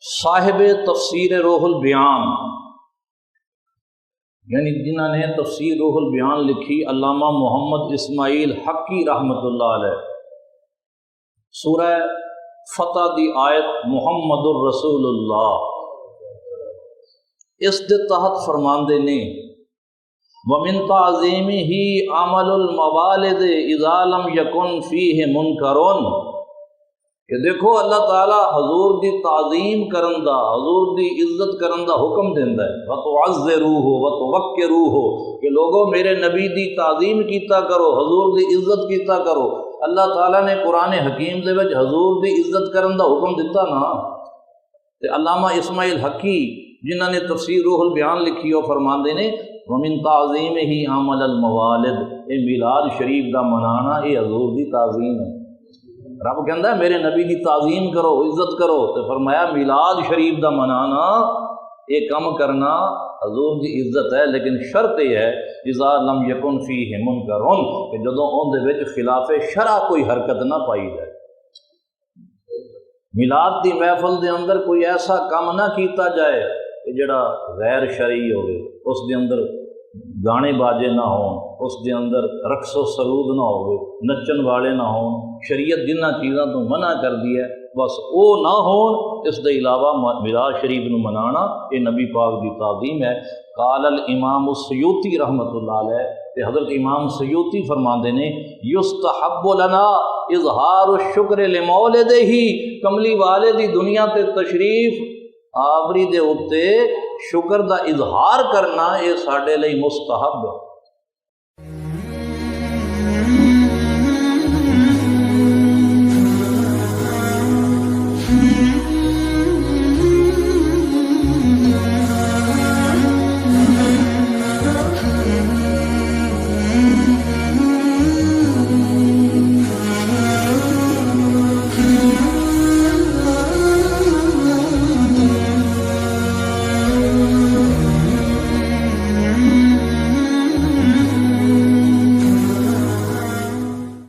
صاحب تفسیر روح البیان یعنی جنہوں نے تفسیر روح البیان لکھی علامہ محمد اسماعیل حقی رحمۃ اللہ علیہ، سورہ فتح دی آیت محمد الرسول اللہ اس دے تحت فرماندے نے وَمِن تَعْظِيمِهِ عَمَلُ الْمَوَالِدِ إِذَا لَمْ يَكُنْ فِيهِ مُنْكَرٌ کہ دیکھو اللہ تعالیٰ حضور دی تعظیم کرن دا، حضور دی عزت کرن دا حکم دیندا ہے، وَتُعَزِّرُوهُ وَتُوَقِّرُوهُ کہ لوگو میرے نبی دی تعظیم کیتا کرو، حضور دی عزت کیتا کرو۔ اللہ تعالیٰ نے قرآن حکیم دے وچ حضور دی عزت کرن دا حکم دیتا نا۔ تے علامہ اسماعیل حقی جنہاں نے تفسیر روح البیان لکھی وہ فرماندے نے وَمِن تَعْظِيمِهِ عَمَلَ الْمَوَالِدِ اے میلاد شریف دا منانا یہ حضور دی تعظیم ہے۔ رب کہندا ہے میرے نبی دی تعظیم کرو، عزت کرو، تو فرمایا میلاد شریف دا منانا یہ کم کرنا حضور دی عزت ہے، لیکن شرط یہ ہے اذا لم یکن فیہ منکر کہ جدوں اون دے وچ خلاف شرع کوئی حرکت نہ پائی جائے۔ میلاد دی محفل دے اندر کوئی ایسا کام نہ کیتا جائے کہ جڑا غیر شرعی ہوئے، اس دے اندر گانے باجے نہ ہون، اس دے اندر رقص و سرود نہ ہوئے، نچن والے نہ ہون۔ شریعت جنہ چیزاں تو منع کر دی ہے بس او نہ ہون، اس دے علاوہ میلاد شریف نو منانا یہ نبی پاک دی تعظیم ہے۔ قال الامام السیوطی رحمۃ اللہ علیہ کہ حضرت امام سیوطی فرماندے نے یستحب لنا اظہار الشکر لمولدہ، کملی والے دی دنیا تے تشریف آوری دے اتے شکر دا اظہار کرنا یہ ساڈے لئی مستحب ہے۔